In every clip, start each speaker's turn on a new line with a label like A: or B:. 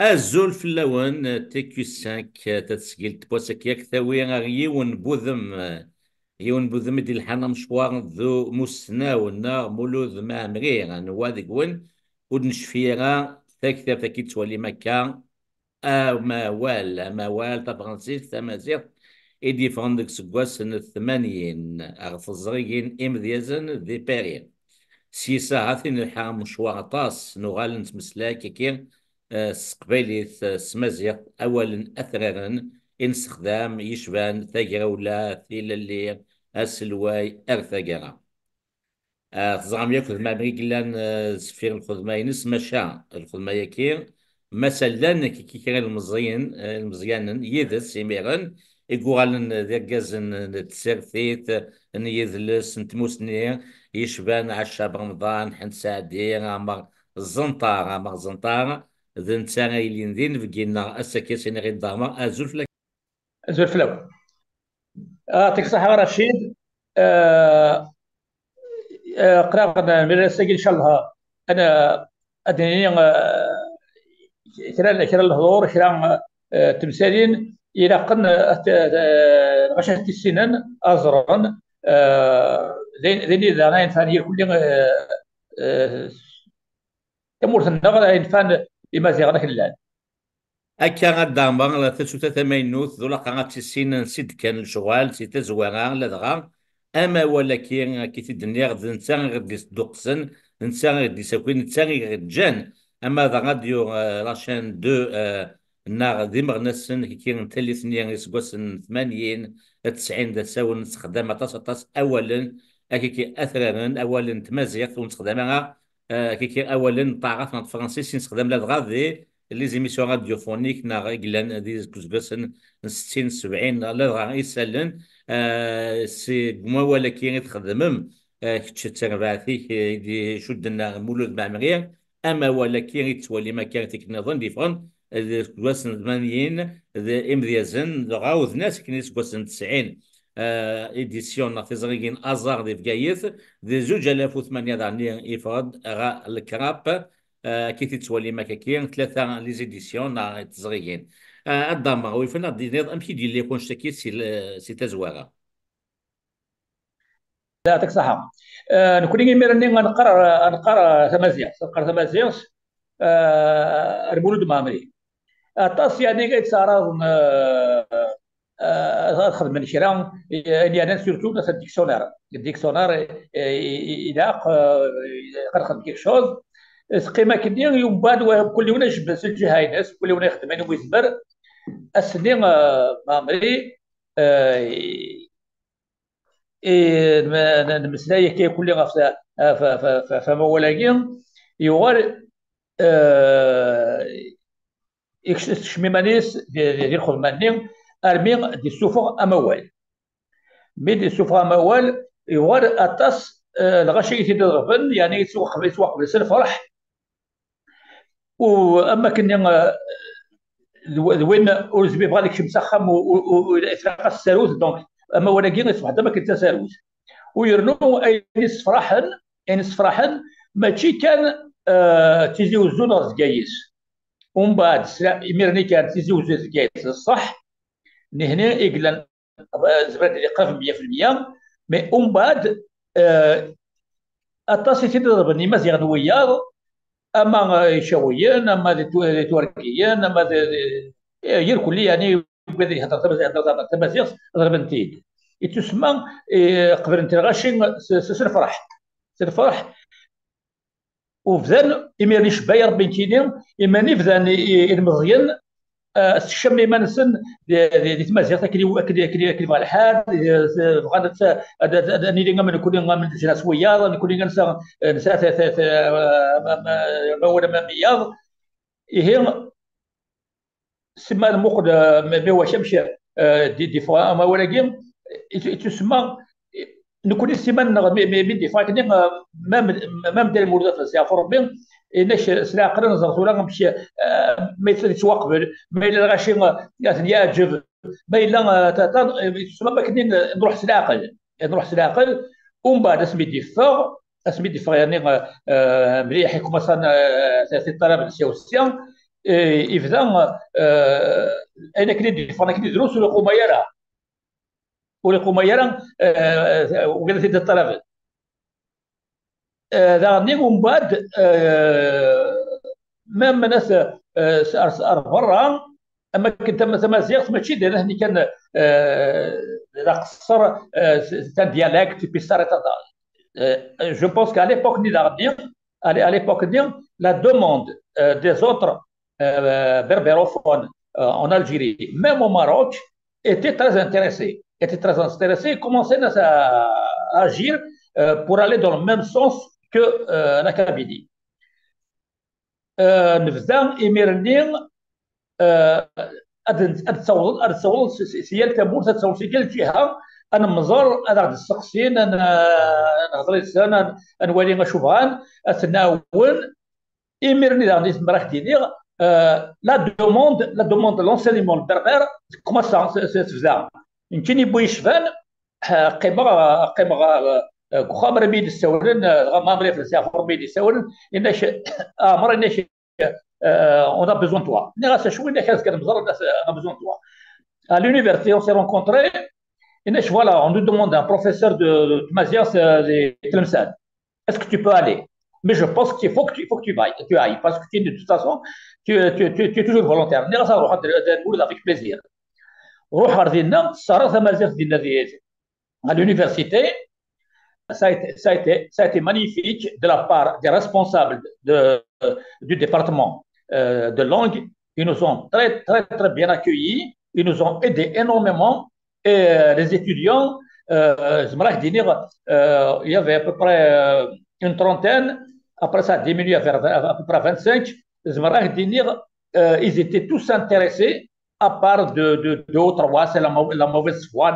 A: الزول في اللون تي كيو 5 تتسجيل تبوسك ياك ثاوي يون بوذم يون بوذم دي الحنا مشوار ذو مسنا مولود مع مريغ نوادق ون ودنشفيرا ثاك ثاكي تولي مكان ما وال تفرنسيس تمازيغ إدي فندق سكواس سنة 80 أغف الزريقين إمديازن ذي باريس سيسا هاثين الحام مشوار طاس نغال نتمسلاك كي سقبيلي سمازيغ أولا أثرارا إنستخدام يشبان ثاقرا ولا ثيل اللي أسلواي أرثاقرا تزعم ياكل مع مريقلان سفير الخدمة ينس مشا الخدمة يكير مثلا كي كان المزيان يدس يميرن يقولن ذاكازن تسرثيت ان يذلس نتموسني يشبان عشا برمضان حن سعدي عمر الزنطار ذا نتانا يلين ذين فقينا اساكيسين غير داما ازول
B: زول فلو. يعطيك الصحة رشيد. آه، قراءة من السجل إن شاء الله. أنا أدني كرا الهضور كرا تمثالين إلى قن غشة السنان أزرا ذي ذا غاين ثانية كل تمور النغر غاين فان لما زي غنك اللان.
A: أكا غدا لا تسوتا ثمانوث ذولا قاعد تسين نسيد كان الشغال سي تزوارا لا دغا أما ولكن كي تدنيا غد نتا غدي دوقسن نتا غدي ساكوين نتا غد جان أما ذا غاديو لاشين دو نا غدي مغنسن كي نتا اللي ثنيا يسقسن 80 90 دا ساون نستخدم طاس أولا كي أثرا أولا تمازيغ ونستخدمها كي أولا طاغات فرنسيس نستخدم لا دغا لي زيميسيون راديوفونيك نا غيلان دي كوزغسن 60 70 لا راه يسالن سي ما ولكن يتخدمم كتش تربعثيك يدي شدنا مولود مع مريم اما ولكن يتولي مكان تيك نظن ديفرون كواسن 80 امديازن غاوذ ناس كنيس كواسن 90 ايديسيون في زريقين ازار دي فكايث دي 2008 داني يفرض غا الكراب كي تتولي مكاكين ثلاثة لي زيديسيون تزغيين الضامة ويفنا دينيض أمشي ديال لي يكون شتكي سي تزوارة.
B: يعطيك الصحة. نكون يميرني نقرا ثمازيغ المولود مامري الطاس يعني قيتصارى خدم شيران يعني انا سورتو ناس الديكسيونير الى قد خدم كيك شوز قيمه كدي يوم بعد كل يوم نجبد سجل هاي ناس كل يوم يخدم يعني ويزبر السنين مامري المسلايه كي كل غفله فما ولاكين يغال يكشميمانيس ديال خدمانين ارمي دي السفر اموال مي دي السفر اموال يغال اطاس الغاشي تيدغبن يعني يسوق بس الفرح. واما كنا وين ورزبي بغا داك الشيء مسخم ويتلقى الساروت دونك اما ولكن يصبح دابا كنت ساروت ويرنو اي صفراحا يعني صفراحا ماشي كان تيزي وزون رزقايس ومن بعد ميرني كان تيزي وزون رزقايس الصح هنا يقلن زبرت اللي قرب 100% مي ومن بعد الطاسي تضربني مزيان وياه اما شويا اما توركيا اما يركل لي يعني بدا يهضر تمازيغ ضربنتيد تسمى قبل انت غاشي سنفرح سنفرح وفذان إميرني شبايا ربي نتيني إماني فذان المزيان الشم ما نسن دي تمازيغ كلي مع الحال غادت نيلي من كل من جناس وياض كل نسا نسا ما ولا ما مياض هي سما المقد ما هو شمشي دي فوا ما ولا جيم تسمى نكون السيمان من دفاع كني ما مدير المولودات الساعه فربي إنش سلا قرن زرتو لا نمشي ما يتوقبل ما إلا غاشي يعني يعجب ما إلا تسمى ما كني نروح سلاقل نروح سلاقل ومن بعد اسمي دفاع يعني مليح يكون مثلا في الطلب السياسي يبدا انا كنت دروس ولا قميره ولا قميره وقالت لي الطلبه غادي ومن بعد مام ناس سار برا. اما كنت مثلا زيغت ماشي داير هني كان لا قصر تاع ديالكت بيستار je pense qu'à l'époque nidardien, à l'époque la demande des autres berbérophones en Algérie, même au Maroc, était très intéressée. Était très intéressée et commençait à agir pour aller dans le même sens que la Kabylie. نبدا ايميرني تصور سيال تمور تصور سيال جهه انا مزور انا غادي السقسين انا نهضر لسان نولي نشوفان اتناول ايميرني غادي نراح ديني لا دوموند لونسينيمون البربر كوما تفزع يمكن يبغي يشفان قيمه خامر بيد السورن غامر في السافر بيد السورن انش امر انش on a besoin de toi. On a besoin de toi. À l'université, on s'est rencontrés. Et voilà, on nous demande un professeur de Mazias de Tlemcen. Est-ce que tu peux aller? Mais je pense qu'il faut que tu ailles. Parce que de toute façon, tu es toujours volontaire. Avec plaisir. À l'université, ça a été magnifique de la part des responsables du département de langue. Ils nous ont très, très, très bien accueillis. Ils nous ont aidés énormément. Et les étudiants, il y avait à peu près une trentaine. Après, ça a diminué à peu près 25. Ils étaient tous intéressés à part de deux ou trois, c'est la mauvaise foi,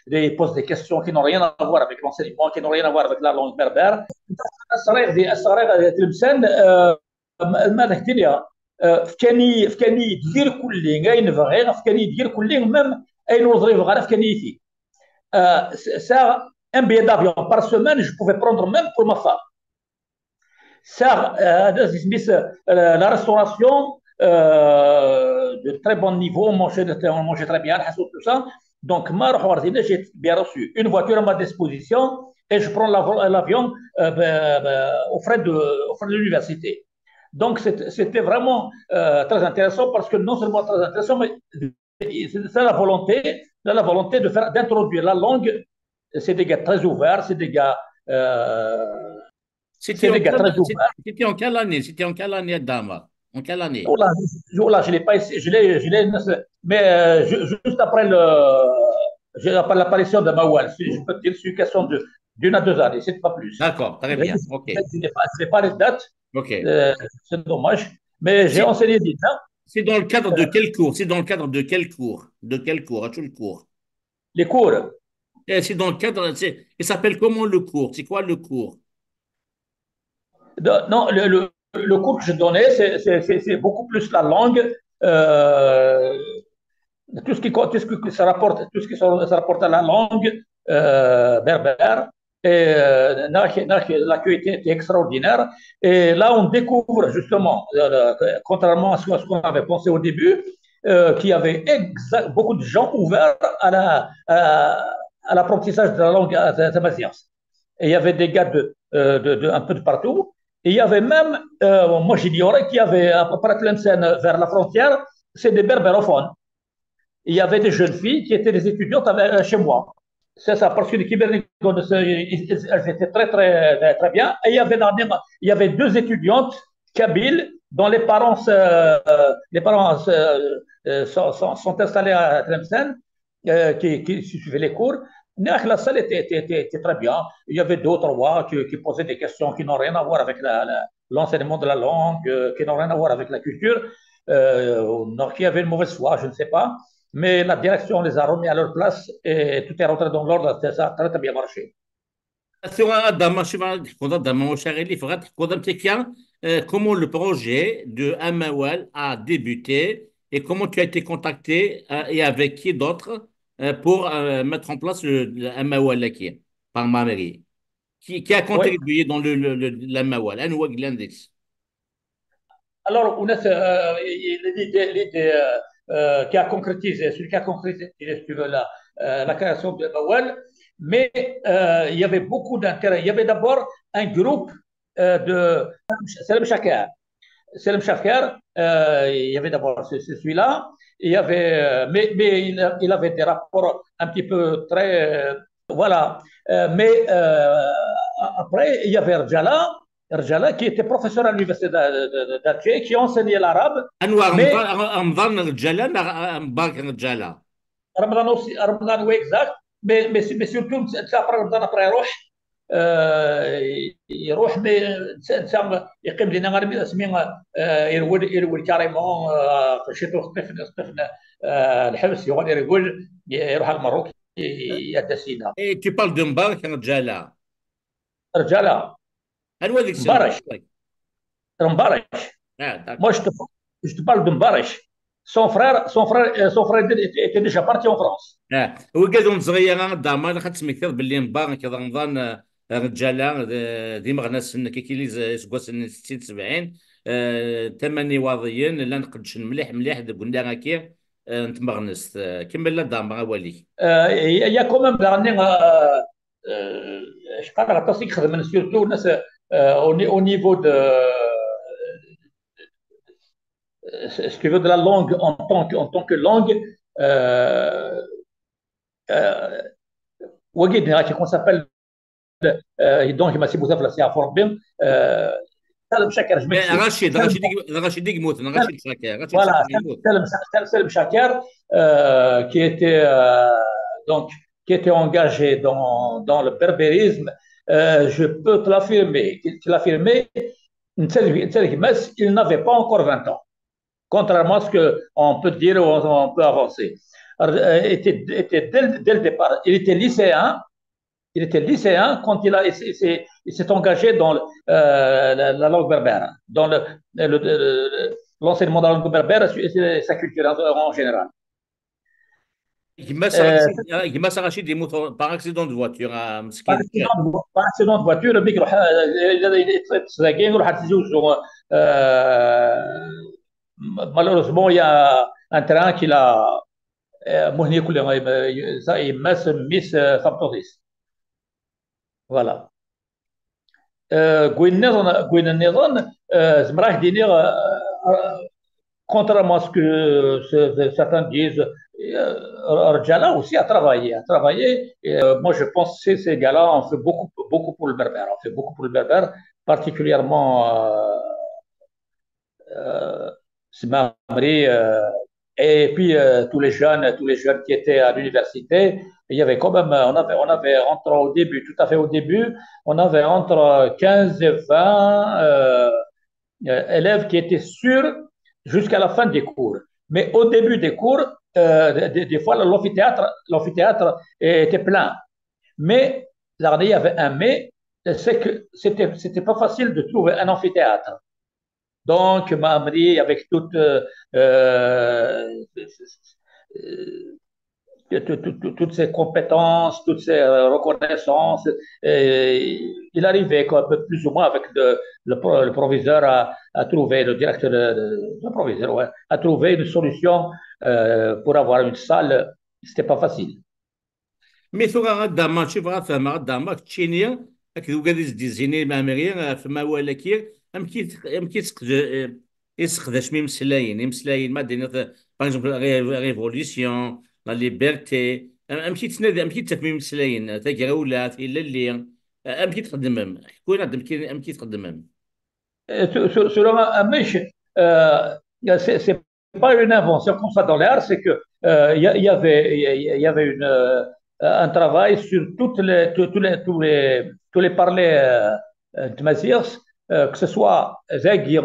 B: ils posent des questions qui n'ont rien à voir avec l'enseignement, qui n'ont rien à voir avec la langue berbère. الصغير تلمسان ماذا قلت لي فكاني يدير كل غاين بغي فكاني يدير كل ميم اي نوضري بغا فكاني يفي ça un billet d'avion par semaine je pouvais prendre même pour ma femme ça la restauration de très bon niveau, on mangeait très bien, tout ça. Donc, j'ai bien reçu une voiture à ma disposition et je prends l'avion aux frais de l'université. Donc, c'était vraiment très intéressant parce que non seulement très intéressant, mais c'est la volonté d'introduire la langue. C'est des gars très ouverts,
A: C'était
B: c'est
A: en
B: des gars
A: quelle,
B: très ouverts.
A: c'était en quelle année? C'était en quelle année, Dama? En quelle année?
B: Là, je l'ai pas, mais juste après après l'apparition de Mawal, je peux te dire, c'est une question d'une à 2 années, c'est pas plus.
A: D'accord, très
B: Je
A: bien. OK.
B: n'ai pas les dates,
A: OK.
B: euh, c'est dommage, mais j'ai
A: C'est
B: enseigné déjà.
A: c'est dans le cadre de quel cours? C'est dans le cadre de quel cours? De quel cours? As-tu le cours?
B: Les cours.
A: C'est dans le cadre. Il s'appelle comment le cours? C'est quoi le cours?
B: Non, le cours que je donnais, c'est beaucoup plus la langue, euh, tout ce qui se rapporte à la langue berbère. Et l'accueil était extraordinaire. Et là, on découvre justement, contrairement à ce qu'on avait pensé au début, qu'il y avait beaucoup de gens ouverts à l'apprentissage de la langue tamazight. Et il y avait des gars un peu de partout. Et il y avait même, moi j'ignorais qu'il y avait à peu près Tlemcen vers la frontière, c'est des berbérophones. Il y avait des jeunes filles qui étaient des étudiantes chez moi. C'est ça, parce que les Kybernéticos, elles étaient très, très, très bien. Et il y avait deux étudiantes kabyles dont les parents sont installés à Tlemcen, qui suivaient les cours. La salle était très bien. Il y avait d'autres qui posaient des questions qui n'ont rien à voir avec l'enseignement de la langue, qui n'ont rien à voir avec la culture, qui avaient une mauvaise foi, je ne sais pas. Mais la direction les a remis à leur place et tout est rentré dans l'ordre. Ça a très, très bien marché.
A: Comment le projet de Amawal a débuté et comment tu as été contacté et avec qui d'autre pour mettre en place le Amawal qui par ma mairie. Qui a
B: Oui.
A: contribué dans l'Amawal? Anouag Landis.
B: Alors, on a l'idée qui a concrétisé, celui qui a concrétisé, si tu veux, la création de Bawal, mais il y avait beaucoup d'intérêt. Il y avait d'abord un groupe de Salam Shakar. Salam Shakar, il y avait d'abord celui-là, il y avait, il avait des rapports un petit peu très. Voilà. Mais après, il y avait Rjala, Rjala qui était professeur à l'université d'Alger, qui enseignait l'arabe,
A: انواع
B: mais
A: رمضان رجاله مبارك رجاله.
B: Ramadan aussi, Ramadan, oui, exact. Mais surtout, après Ramadan, après يروح يروح الانسان يقيم لنا غير سمينا يرول كاريمون في الشتاء خطفنا الحبس يقعد يرول يروح المروك يدسينا
A: اي تي بارل دو مبارك رجاله.
B: رجاله
A: انواع ذيك السنه
B: مبارش
A: شوي.
B: مبارش moi
A: داكور.
B: je te parle de Mbarech son frère était déjà parti en France.
A: هو قالوا صغيره داما خاطر سميتها باللي مبارك كذا رمضان رجاله ديما غنا سن كي سكوا سن 60 70 تمني واضيين لا نقدش مليح مليح قلنا هكا نتمغنس كمل لا داما ولي.
B: Il y a quand même dernier, je parle à qui خدمنا surtout الناس au niveau de ce qui veut de la langue en tant que langue وجدنا qu'on s'appelle donc ما سيبو ثفلة سي فور بيم سالم شاكر je m'excuse
A: رشيد يموت رشيد شاكر رشيد
B: voilà
A: شاكر يموت.
B: Salim Chaker qui était donc qui était engagé dans le berbérisme je peux te l'affirmer il n'avait pas encore 20 ans contrairement à ce qu'on peut dire ou on peut avancer. Était dès le départ, il était lycéen quand il s'est engagé dans la langue berbère, dans l'enseignement de la langue berbère et sa culture en général.
A: يما رشيد يموت باغ اكسيدون دو فواتور مسكين.
B: Par accident de voiture, le mec il يروح يتزوج malheureusement il y a un train qui l'a مهني كل يمس ميس فابتوريس voilà. قوين النظام زمراه دينير contrairement à ce que certains disent, Rjala aussi a travaillé. Moi, je pense que ces gars-là ont fait beaucoup pour le berbère. On fait beaucoup pour le berbère, particulièrement Smamri, et puis tous les jeunes qui étaient à l'université. Il y avait quand même, on avait entre au début, tout à fait au début, on avait entre 15 et 20 élèves qui étaient sûrs jusqu'à la fin des cours. Mais au début des cours, des fois, l'amphithéâtre était plein. Mais, il y avait un mais, c'est que c'était pas facile de trouver un amphithéâtre. Donc, Mamri, avec toutes ses compétences, toutes ses reconnaissances, il arrivait quoi, plus ou moins avec le proviseur à trouver, le directeur, le proviseur, ouais, à trouver une solution pour avoir une salle. C'était pas facile.
A: مي ثوغا غدا ما نشوف غا غدا تشينيا هكذا وكادي زيني المعمارية فما ولكن ام كي يسقداش مسلاين ما دينا باغ اكزومبل ريفوليسيون لا ليبرتي ام كي تنادي ام كي تفهم مسلاين تاكراولات الا اللي ام كي تقدمهم حكونا ام كي تقدمهم.
B: Selon Amish, c'est pas une invention comme ça dans l'art, c'est que il y avait un travail sur tous les parlers de Mazirs, que ce soit Zagir,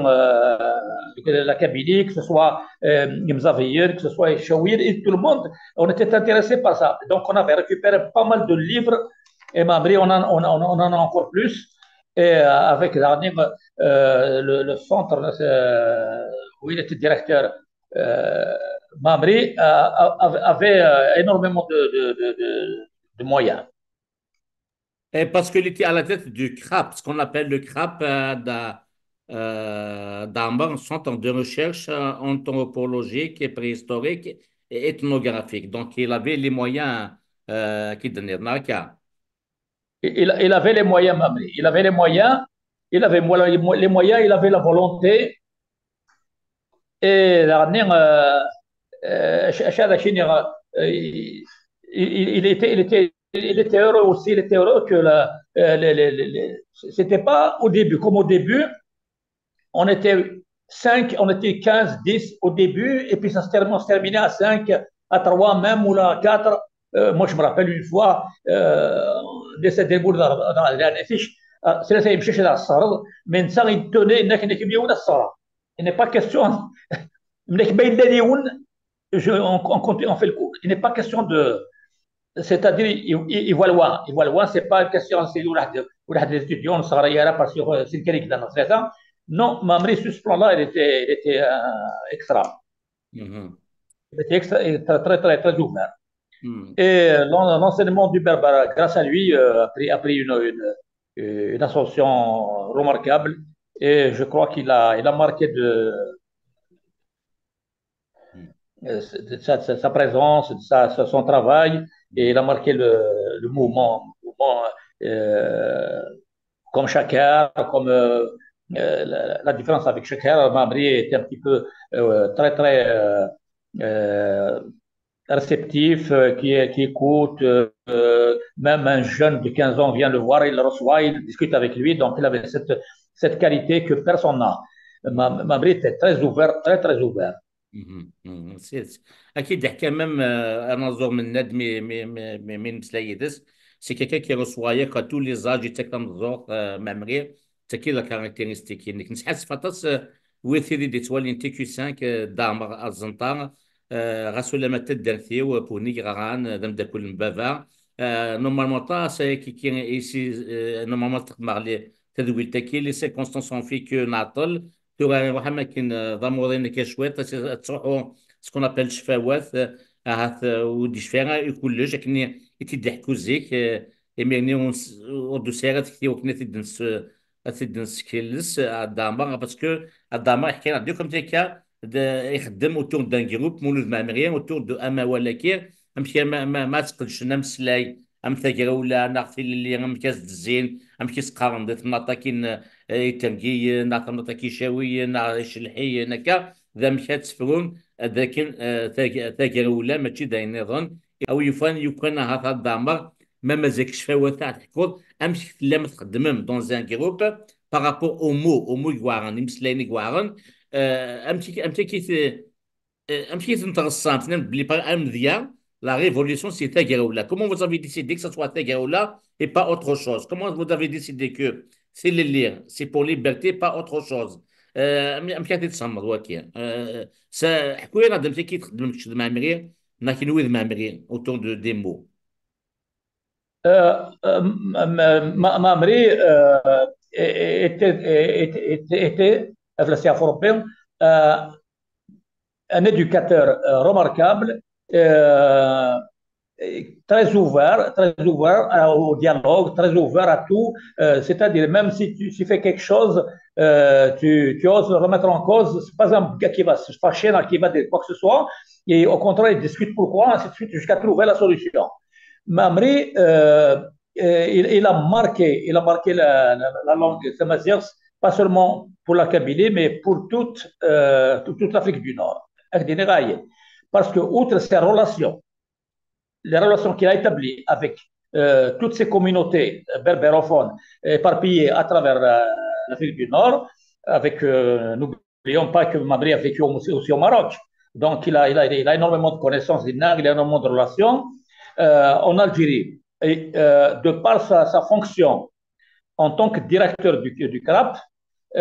B: la Kabylie, que ce soit Mzavir, que ce soit Shawir, et tout le monde, on était intéressé par ça. Donc, on avait récupéré pas mal de livres, et Mamri, on en a encore plus. Et avec l'ANIM, le centre où il était directeur, Mamri, avait énormément de moyens.
A: Et parce qu'il était à la tête du CRAP, ce qu'on appelle le CRAP Damba, un centre de recherche anthropologique et préhistorique et ethnographique. Donc, il avait les moyens qui donnaient dans le cas.
B: Il avait les moyens, Mamri. Il avait les moyens, il avait les moyens, il avait la volonté. Et dernier, il était heureux aussi, il était heureux que c'était pas au début, comme au début, on était 5, on était 15, 10 au début, et puis on se terminait à 5, à 3 même, ou à 4. Moi, je me rappelle une fois, décédé dans la fiche, c'est là que je dans le mais ça, il tenait, il n'est pas question, on fait le coup. Il n'est pas question de, c'est-à-dire, il voit loin. Il voit loin, c'est pas une question, c'est où des étudiants, parce que c'est quelqu'un qui dans notre ans. Non, Mamri, sur ce plan-là, il était extra.
A: Mhm.
B: Il était extra, et très, très, très, très ouvert.
A: Mhm.
B: Et l'enseignement du berbère, grâce à lui, a pris une ascension remarquable. Et je crois il a marqué de sa présence, son travail, et il a marqué le mouvement comme Chakar, comme la différence avec Chakar. Mamri était un petit peu très, très réceptif, qui écoute. Même un jeune de 15 ans vient le voir, il le reçoit, il discute avec lui. Donc, il avait cette qualité que personne n'a. Mamri était très ouvert, très, très ouvert.
A: مهم. مهم. اكيد يحكي même انا زور من ند من مسلايدس سي كيكا كي رسوايا كا تو لي زاج يتكلم زور معمري تكي لا كاركتيرستيك انك نسحس فطاس ويثيري دي توالي انتي كيو 5 دامر الزنطار غاسو لما تدرثيو بوني غران دم دا كل مبافا نورمالمون طا سي كي ايسي نورمالمون تقمع لي تدويل تاكي لي سيركونستانس في كو نعطل تورا وحما كاين ضمورين كشويط تروحوا سكون ابل شفاوات هات ودي شفاها كلش كني يتضحكوا زيك يميني ودو سيرات كتي وكنا تدنس كيلس الداما باسكو الداما يحكي لنا دوكم تيكا يخدم اوتور دان جروب مولود معمريان اوتور دو اما ولا كير امشي ما تقدش نمسلاي ام ثقرا ولا نغفل اللي ام كاس الزين ام كيس قارن ديت نطاكين ترقي نعطينا كيشاوي شلحي نكا ذا مشات سفرون لكن ثاقر ولا ماشي داين نظن او يفان هذا الدمر ما مازال شفاوة تاع تحكور امشي لا ما تقدمهم دون زان جروب بارابور او مو يوارن يمسلاين يوارن امشي كيف امشي تنتغصان تنم بلي بار مذيا la révolution, c'est Tagueroula. Comment vous avez décidé que ce soit Tagueroula et pas autre chose? Comment vous avez décidé que c'est le lire, c'est pour liberté, pas autre chose? مكاتب تصمد واكيا حكوا لنا دمتي كي تخدم كتشد مع مرير لكن ويد مع مرير autour de des mots.
B: Mamri était, européen, un éducateur remarquable, euh, très ouvert au dialogue, très ouvert à tout. C'est-à-dire, même si tu fais quelque chose, tu oses le remettre en cause, c'est pas un gars qui va se fâcher, qui va dire quoi que ce soit, et au contraire, il discute pourquoi, ainsi de suite, jusqu'à trouver la solution. Mamri, il a marqué la langue tamazight, pas seulement pour la Kabylie, mais pour toute l'Afrique du Nord. Parce que, outre ses relations, les relations qu'il a établies avec toutes ces communautés berbérophones éparpillées à travers l'Afrique du Nord, n'oublions pas que Mamri a vécu aussi au Maroc. Donc, il a énormément de connaissances des langues, il a énormément de relations en Algérie. Et de par sa fonction en tant que directeur du CRAP, au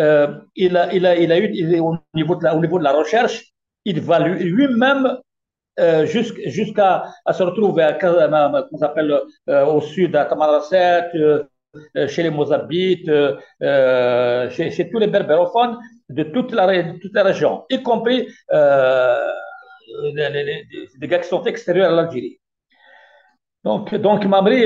B: niveau de la recherche, il va lui-même jusqu'à se retrouver au sud à Tamaracet, chez les Mozabites, chez tous les berbérophones de toute la région, y compris des gars qui sont extérieurs à l'Algérie. Donc Mamri,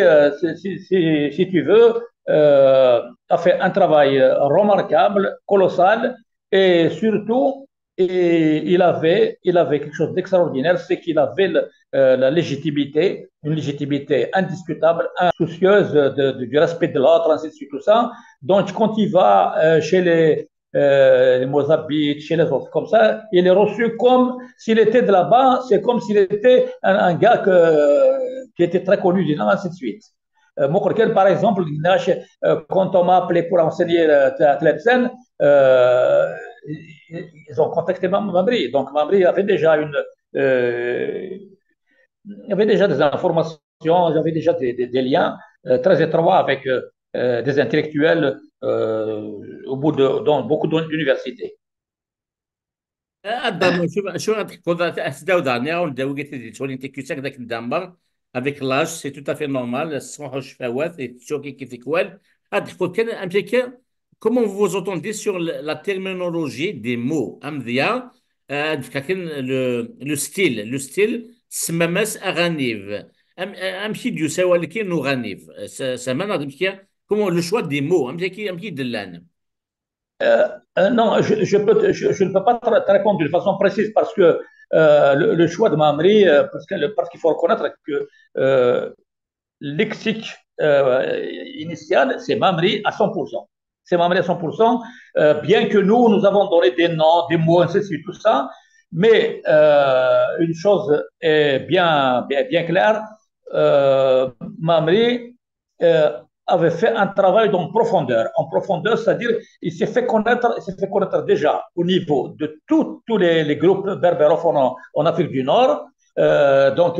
B: si tu veux, a fait un travail remarquable, colossal, et surtout, il avait quelque chose d'extraordinaire, c'est qu'il avait la légitimité, une légitimité indiscutable, soucieuse du respect de l'autre, ainsi de suite, tout ça. Donc, quand il va chez les Mozabites, chez les autres, comme ça, il est reçu comme s'il était de là-bas, c'est comme s'il était un gars qui était très connu, ainsi de suite. Par exemple, quand on m'a appelé pour enseigner à Tlemcen, ils ont contacté Mamri. Donc, Mamri euh, avait déjà des informations, j'avais déjà des liens très étroits avec des intellectuels dans beaucoup d'universités.
A: الضرب شو تقول أسداو دانيا ونداو قلت لي تولي أنت كيساك ذاك الدمبر افيك لاج سي تو تافي نورمال الصباح والشفاوات تشوكي كيف يكوال هاد تقول كان امريكا comment vous vous entendez sur la terminologie des mots امذيا كان le style سماماس اغانيف امشي ديو سوا لكي نو غانيف سمانا امشي comment le choix des mots امشي دلان
B: Non, je ne peux pas te répondre d'une façon précise parce que le choix de Mamri, parce qu'il faut reconnaître que lexique initial, c'est Mamri à 100%. C'est Mamri à 100%, bien que nous avons donné des noms, des mots, ainsi de suite, tout ça. Mais une chose est bien claire, Mamri euh, avait fait un travail en profondeur, c'est-à-dire il s'est fait connaître déjà au niveau de tous les groupes berbérophones en Afrique du Nord. Donc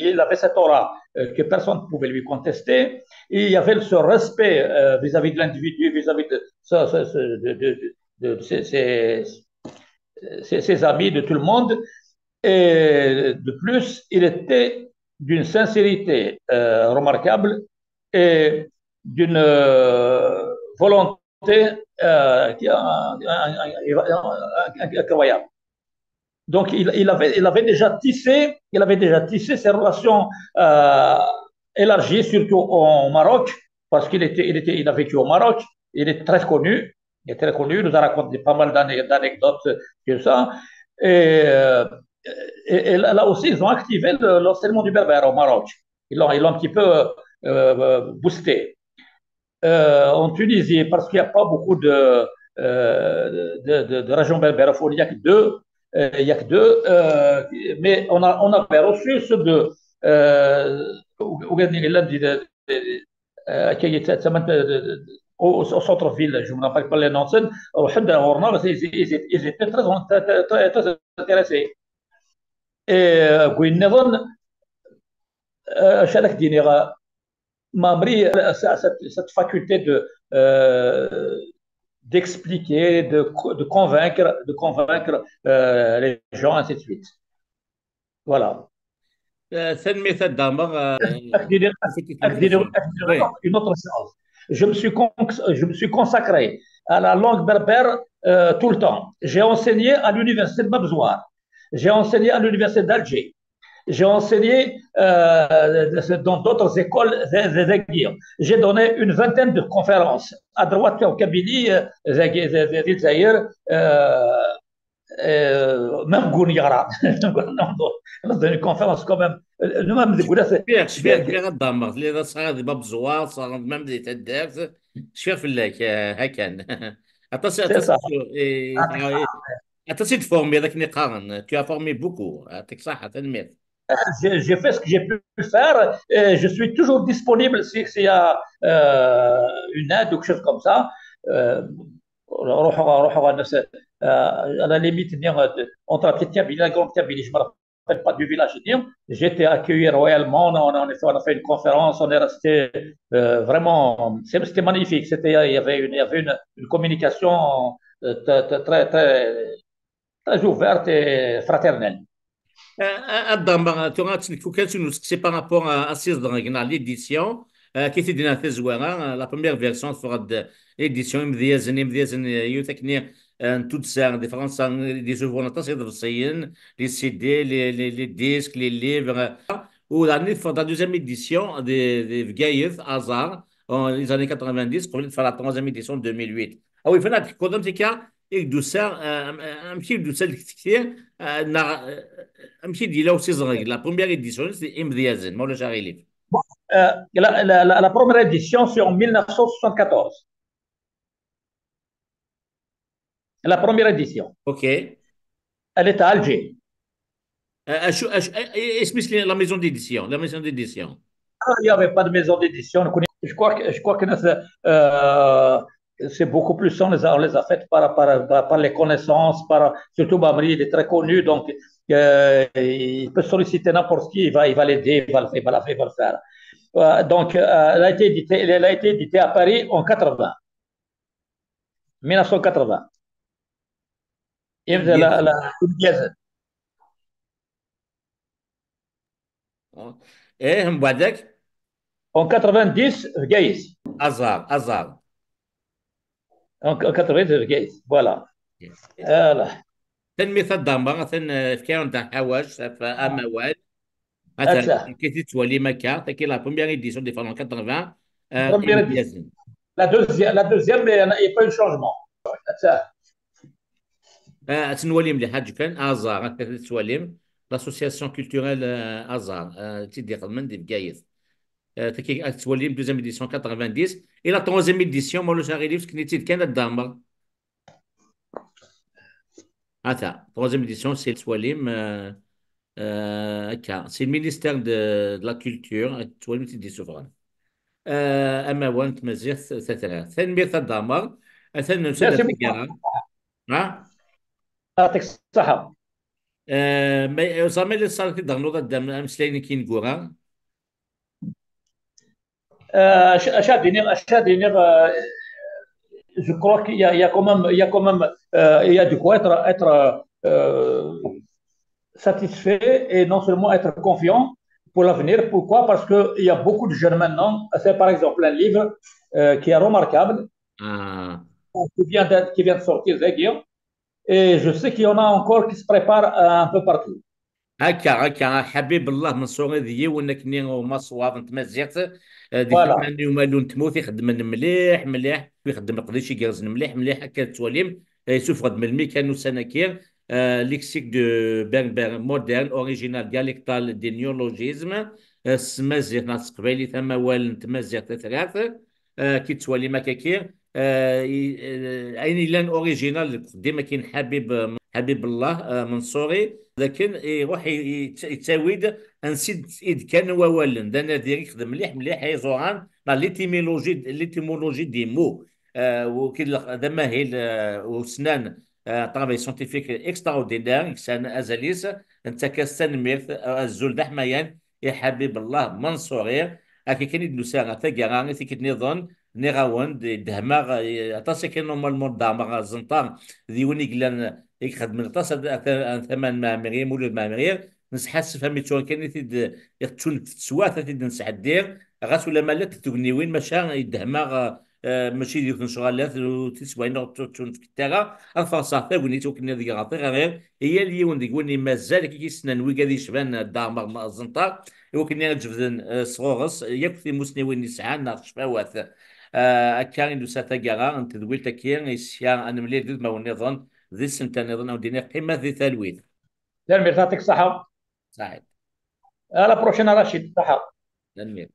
B: il avait cette aura que personne ne pouvait lui contester. Et il y avait ce respect vis-à-vis de l'individu, vis-à-vis de ses amis, de tout le monde. Et de plus, il était d'une sincérité remarquable et d'une volonté incroyable. Donc, il avait déjà tissé ses relations élargies, surtout au Maroc, parce il a vécu au Maroc. Il est très connu. Il est très connu. Il nous a raconté pas mal d'anecdotes sur ça. Et, euh, et là aussi, ils ont activé l'enseignement du berbère au Maroc. Ils l'ont un petit peu boosté. En Tunisie, parce qu'il n'y a pas beaucoup de régions berbéraphones, il n'y a que deux. Il y a que deux, mais on avait reçu ceux de au centre-ville, je ne me rappelle pas les noms, ils étaient très intéressés. Et شارك دينيغا Mamri a cette faculté d'expliquer, de convaincre les gens, ainsi de suite. Voilà.
A: ثاني مثال دامبر وي
B: Une autre chose. Je me suis consacré à la langue berbère tout le temps. J'ai enseigné à l'université de Mabzoar. J'ai enseigné à l'université d'Alger. J'ai enseigné dans d'autres écoles d'Aguirre. J'ai donné une vingtaine de conférences à droite au Kabylie, d'Aguirre, même Gouniara. On a donné une conférence quand même. Même des Goulas,
A: شفيع الدمر اللي إذا صار باب زوار صار ممدي تدرس شفيع في الليك هكذا أتصل
B: c'est
A: أتصل
B: ça.
A: أتصل فورمي هذاك اللي قارن tu as formé beaucoup يعطيك صحة تنمير
B: J'ai fait ce que j'ai pu faire. Et je suis toujours disponible s'il y a une aide ou quelque chose comme ça. Euh, à la limite, entre la petite Kabylie et la grande Kabylie, je ne me rappelle pas du village. J'ai été accueilli royalement. On a fait une conférence. On est resté vraiment. C'était magnifique. Il y avait une communication très, très, très ouverte et fraternelle.
A: الدمر تو كان سي بارابور اسيز درنا ليديسيون كي تدينا في زوينه لا بروميير فيرسيون فغاد ايديسيون مديازن يوتكني توت سار دي فرنسا دي سوفون تصيد الصين لي سي دي لي ديسك لي ليفر وراني في لا دوزيام ايديسيون دي فكايث ازار les années 90 قبل تفرع la troisième édition de 2008. Ah oui, فانا كودم تيكا يك دوسا امشي دوسا كثير امشي دي لو سيزون لا بروميير édition سي امديازن مولا شاغيليف.
B: La première édition, c'est en 1974. La première édition.
A: اوكي.
B: Elle est à Alger.
A: اسمش لي لا ميزون ديديسيون لا ميزون ديديسيون.
B: Ah, il n'y avait pas de maison d'édition. Je crois que c'est beaucoup plus ça. On les a faites par les connaissances. Surtout, Mamri, il est très connu. Donc, il peut solliciter n'importe qui. Il va l'aider. Il va le faire. Donc, elle a été éditée à Paris en 80, 1980. يبدأ الإنجاز.
A: ايه من بعدك.
B: En 90 في جايز.
A: ازار.
B: En 90 في جايز. Voilà. Voilà.
A: تنمية الضمان مثلا في كان تاع حواش في اموال مثلا
B: Ça.
A: كي تولي مكة تكي لا بروميير ايديسيون دي فالون 80
B: Première édition.
A: امتيازن.
B: La deuxième, mais il n'y a pas eu de changement. Ça.
A: تنولي مليح حاج كان ازار تولي لاسوسياسيون كولتوريل ازار تيدي من دي بكايس تكي تولي دوزيام ايديسيون 90 et la troisième édition مولا شاغيلي سكنيتي كانت الدامبر هذا troisième édition سي توليم c'est le ministère de la culture تولي تدي سوفران اما وانت مزيغ ثلاث ثاني الدمر ثاني نسد
B: Merci beaucoup.
A: الثقارة. ها
B: يعطيك الصحة.
A: ما زعما اللي صار في الدغنوضة قدام امسلاين كي نقولها.
B: Chadinir, je crois qu'il y a il y a de quoi être satisfait et non seulement être confiant pour l'avenir. Pourquoi? Parce qu'il y a beaucoup de jeunes maintenant. C'est par exemple un livre qui est remarquable,
A: آه.
B: qui vient de sortir, Zagir. Et je sais qu'il y en a encore qui se préparent un peu partout.
A: هكا حبيب الله من صغري ذي وانك ني وما صواب انت مزيغت دي
B: Voilà.
A: ثمان يوم تموت يخدم مليح مليح ويخدم القضيش يجرز مليح مليح هكا تواليم يسوف غد من الميكانو سنكير ليكسيك دو بربر مودرن اوريجينال دياليكتال دي نيولوجيزم سمازيغ ناس قبيلي ثما والن تمازيغ ثلاث كي توالي مكاكير عيني لان اوريجينال ديما كاين حبيب الله منصوري لكن يروح يتساويد انسيد اذ كان وولن دانا ديريك خدم مليح مليح هي زوران مع ليتيمولوجي دي مو وكي دما هي وسنان طرافي سونتيفيك اكسترا اوردينير كسان ازاليس انت كاستن ميرث الزول دحميان يا حبيب الله منصوري هكا كان يدلو ساعه تاكا كي نظن نيغاون دهما عطاسي كان نورمالمون دامغ زنطان ذي وني قلان يخدم من تصل ثمان معمارية مولود معمارية نسحس فهمي تشون كان يتد يختون في تسوات تد نسح الدير غاس ولا مالك تغني وين مشى يدهما ماشي ديك شغالات وتسوين تشون في التاغا الفرصة وني توكن هذيك غاطي غير هي اللي وني وني مازال كي سنان وي قادي يشبان الدار الزنطار يمكن يجبد صغوغس يكفي مسنوين يسعى ناقش فوات كان دو ساتا جارا انت دويل تكير يسيا انا ملي ما ونظن ذي السنتين نظن او دينا قيمه ذي تلويث.
B: يعطيك الصحة.
A: صحيح.
B: À la prochaine, Rachid. صحة.
A: للمير